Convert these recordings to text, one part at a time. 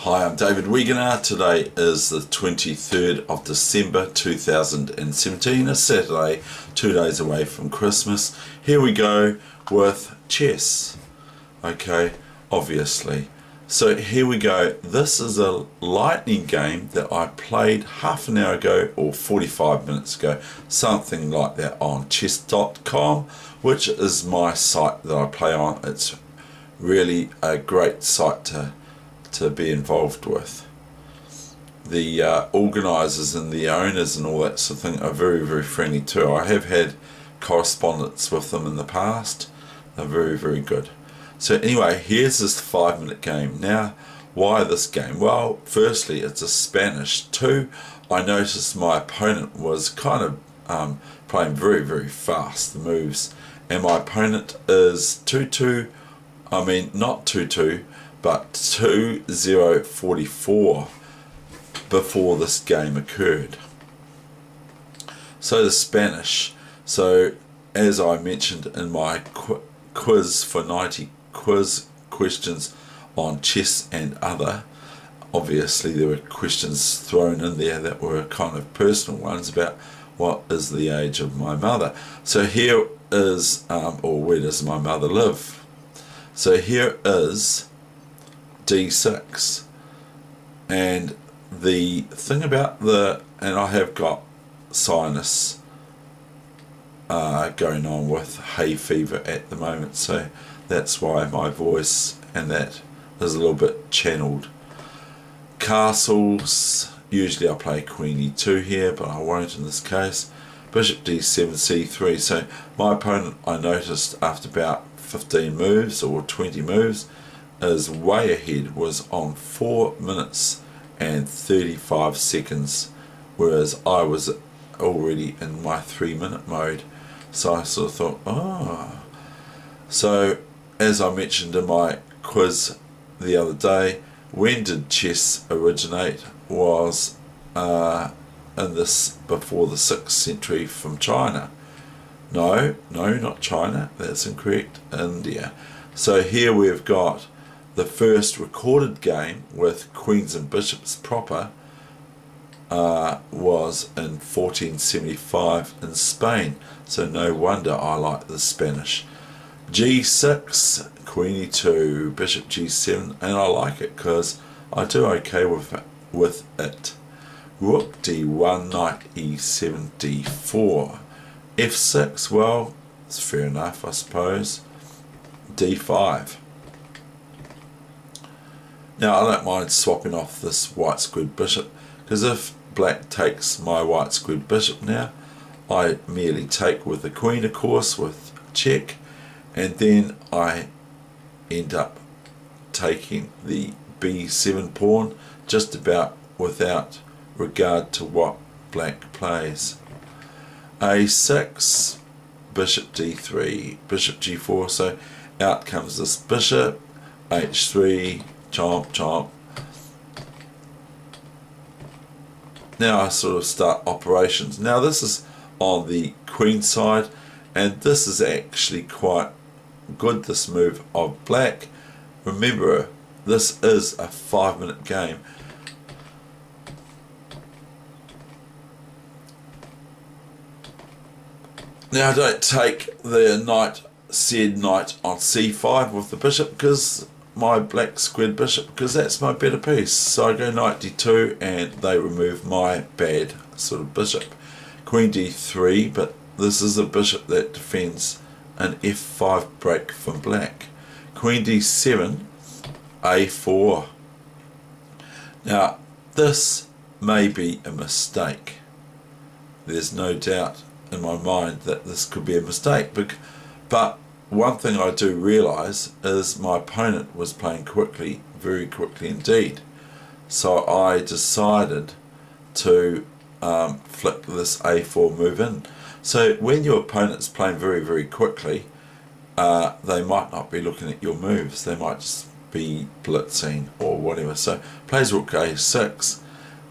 Hi, I'm David Weegenaar. Today is the 23rd of December 2017, a Saturday, 2 days away from Christmas. Here we go with chess. Okay, obviously. So here we go. This is a lightning game that I played half an hour ago or 45 minutes ago, something like that, on chess.com, which is my site that I play on. It's really a great site to be involved with. The organisers and the owners and all that sort of thing are very, very friendly too. I have had correspondence with them in the past. They're very, very good. So anyway, here's this 5-minute game. Now, why this game? Well, firstly, it's a Spanish. Two, I noticed my opponent was kind of playing very, very fast, the moves. And my opponent is 2-2, I mean, not 2-2, but 2-0-44 before this game occurred. So the Spanish. So as I mentioned in my quiz for 90 quiz questions on chess and other, obviously there were questions thrown in there that were kind of personal ones about what is the age of my mother. So here is, or where does my mother live? So here is D6, and the thing about and I have got sinus going on with hay fever at the moment, so that's why my voice and that is a little bit channeled. Castles, usually I play Queen E2 here, but I won't in this case. Bishop D7, C3. So my opponent, I noticed after about 15 moves or 20 moves, is way ahead, was on 4 minutes and 35 seconds, whereas I was already in my 3-minute mode. So I sort of thought, oh. So as I mentioned in my quiz the other day, when did chess originate? Was in this before the 6th century from China. No, not China, that's incorrect, India. So here we've got the first recorded game with queens and bishops proper was in 1475 in Spain. So no wonder I like the Spanish. G6, Queen E2, Bishop G7, and I like it because I do okay with it. Rook D1, Knight E7, D4. F6, well, it's fair enough, I suppose. D5. Now I don't mind swapping off this white squared bishop, because if black takes my white squared bishop now, I merely take with the queen, of course, with check, and then I end up taking the B7 pawn just about without regard to what black plays. A6, Bishop D3, Bishop G4, so out comes this bishop, H3, chomp, chomp. Now I sort of start operations. Now this is on the queen side, and this is actually quite good, this move of black. Remember, this is a 5-minute game. Now I don't take the said knight on c5 with the bishop, because my black squared bishop, because that's my better piece. So I go knight d2 and they remove my bad sort of bishop. Queen d3, but this is a bishop that defends an f5 break from black. Queen d7, a4. Now this may be a mistake. There's no doubt in my mind that this could be a mistake, but one thing I do realise is my opponent was playing quickly, very quickly indeed. So I decided to flick this a4 move in. So when your opponent's playing very, very quickly, they might not be looking at your moves. They might just be blitzing or whatever. So plays rook a6.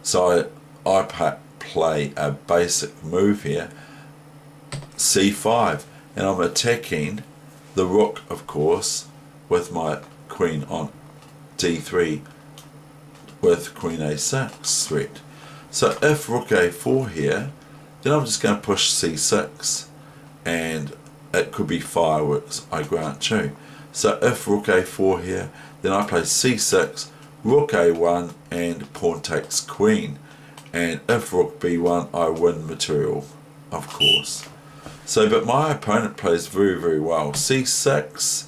So I play a basic move here, c5, and I'm attacking the rook, of course, with my queen on d3, with Queen A6 threat. So if Rook A4 here, then I'm just going to push C6, and it could be fireworks, I grant you. So if Rook A4 here, then I play C6, Rook A1, and pawn takes Queen. And if Rook B1, I win material, of course. So, but my opponent plays very, very well. C6,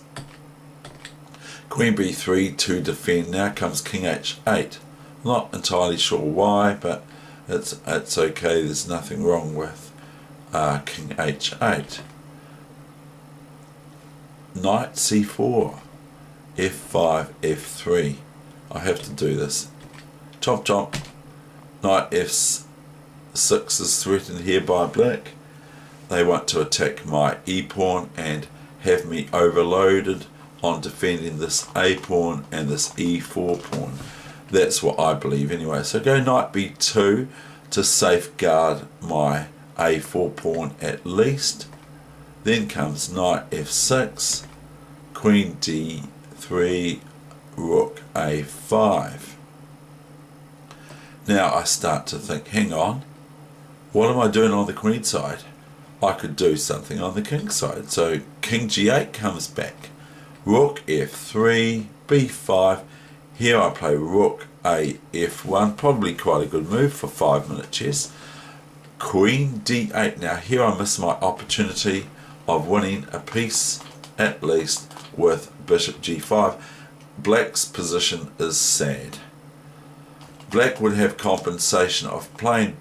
Queen B3 to defend. Now comes King H8. Not entirely sure why, but it's okay. There's nothing wrong with King H8. Knight C4, F5, F3. I have to do this. Chomp chomp. Knight F6 is threatened here by black. They want to attack my E pawn and have me overloaded on defending this A pawn and this E4 pawn. That's what I believe anyway. So go Knight B2 to safeguard my A4 pawn at least. Then comes Knight F6, Queen D3, Rook A5. Now I start to think, hang on, what am I doing on the queen side? I could do something on the king side. So King G8 comes back. Rook F3, B5. Here I play Rook A F1, probably quite a good move for 5-minute chess. Queen D8. Now here I miss my opportunity of winning a piece at least with Bishop G5. Black's position is sad. Black would have compensation of playing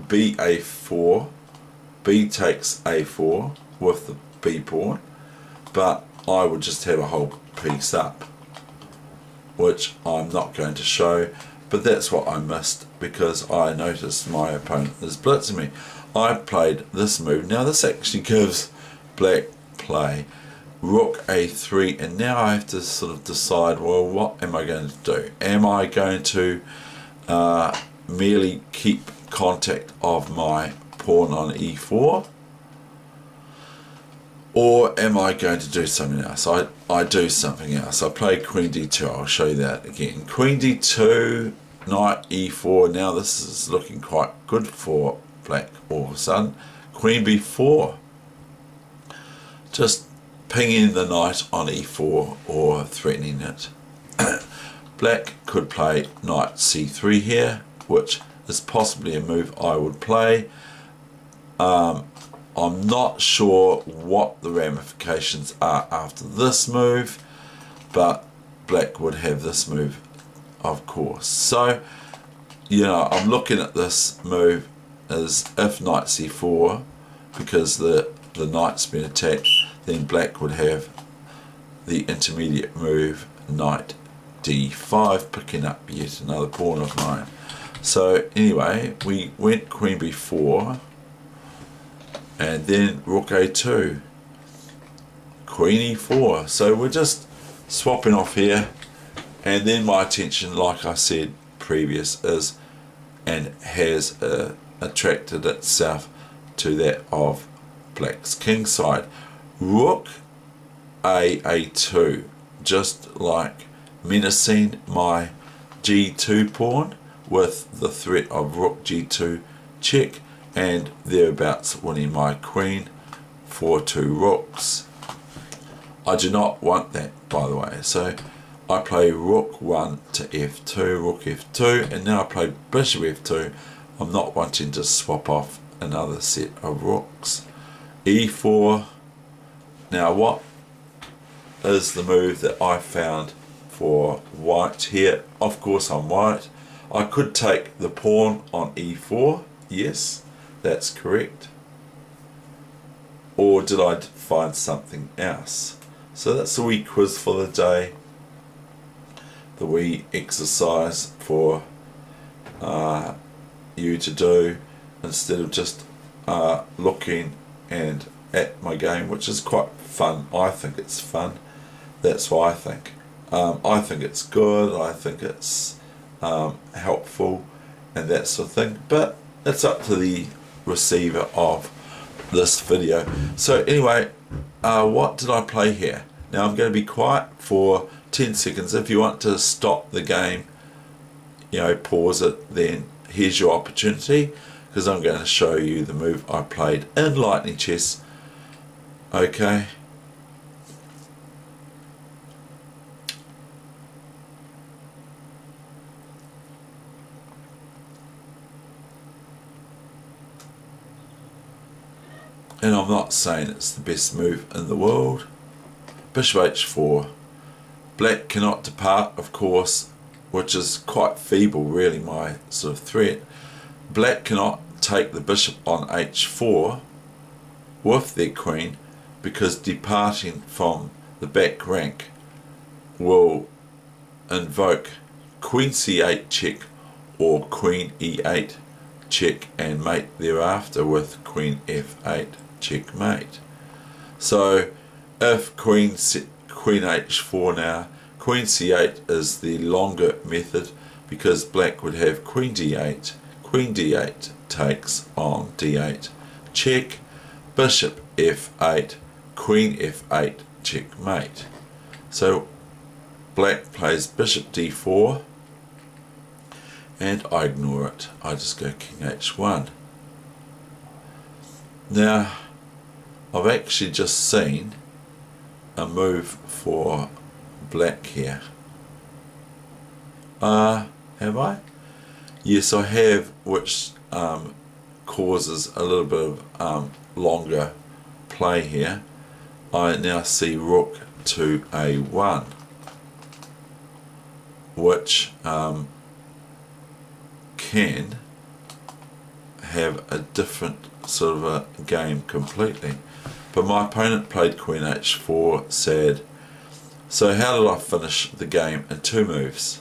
BA4, B takes A4 with the B pawn, but I would just have a whole piece up, which I'm not going to show, but that's what I missed because I noticed my opponent is blitzing me. I played this move. Now this actually gives black play Rook A3, and now I have to sort of decide, well, what am I going to do? Am I going to merely keep contact of my pawn on E4, or am I going to do something else? I do something else. I play Queen D2. I'll show you that again. Queen D2, Knight E4. Now this is looking quite good for black all of a sudden. Queen B4. Just pinging the knight on E4 or threatening it. Black could play Knight C3 here, which is possibly a move I would play. I'm not sure what the ramifications are after this move, but black would have this move, of course. So, you know, I'm looking at this move as if Knight C4, because the knight's been attacked, then black would have the intermediate move Knight D5, picking up yet another pawn of mine. So anyway, we went Queen B4, and then Rook A2, Queen E4. So we're just swapping off here, and then my attention, like I said previous, is and has attracted itself to that of black's king side. Rook A2, just like menacing my G2 pawn with the threat of Rook G2 check, and thereabouts winning my queen for 2 rooks. I do not want that, by the way. So I play Rook 1 to F2, Rook F2, and now I play Bishop F2. I'm not wanting to swap off another set of rooks. E4. Now what is the move that I found for white here? Of course I'm white. I could take the pawn on E4. Yes, that's correct. Or did I find something else? So that's the wee quiz for the day. The wee exercise for you to do instead of just looking and at my game, which is quite fun. I think it's fun. That's what I think. I think it's good. I think it's helpful and that sort of thing. But it's up to the receiver of this video. So anyway, what did I play here? Now I'm going to be quiet for 10 seconds. If you want to stop the game pause it, then here's your opportunity, because I'm going to show you the move I played in Lightning Chess. Okay. And I'm not saying it's the best move in the world. Bishop h4. Black cannot depart, of course, which is quite feeble, really, my sort of threat. Black cannot take the bishop on h4 with their queen, because departing from the back rank will invoke queen c8 check or queen e8 check and mate thereafter with queen f8 checkmate. So if queen h4 now, queen c8 is the longer method, because black would have queen d8 takes on d8 check, bishop f8, queen f8 checkmate. So black plays bishop d4 and I ignore it. I just go king h1. Now I've actually just seen a move for black here. Have I? Yes, I have, which causes a little bit of longer play here. I now see rook to a1, which can have a different sort of a game completely. But my opponent played queen h4, sad. So how did I finish the game in 2 moves?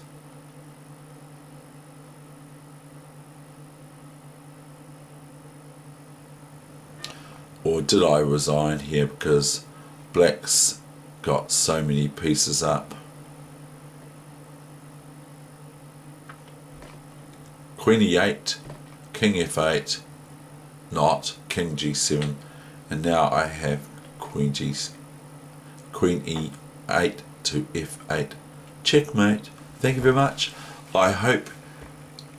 Or did I resign here because black's got so many pieces up? Queen e8, king f8, not king g7, and now I have queen e8 to f8 checkmate. Thank you very much. I hope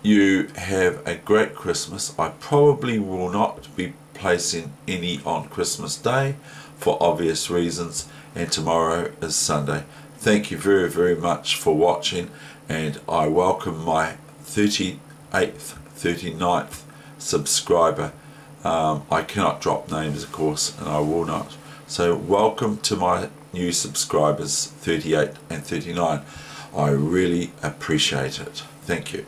you have a great Christmas. I probably will not be placing any on Christmas Day for obvious reasons, and tomorrow is Sunday. Thank you very, very much for watching, and I welcome my 38th, 39th subscriber. I cannot drop names, of course, and I will not. So welcome to my new subscribers, 38 and 39. I really appreciate it. Thank you.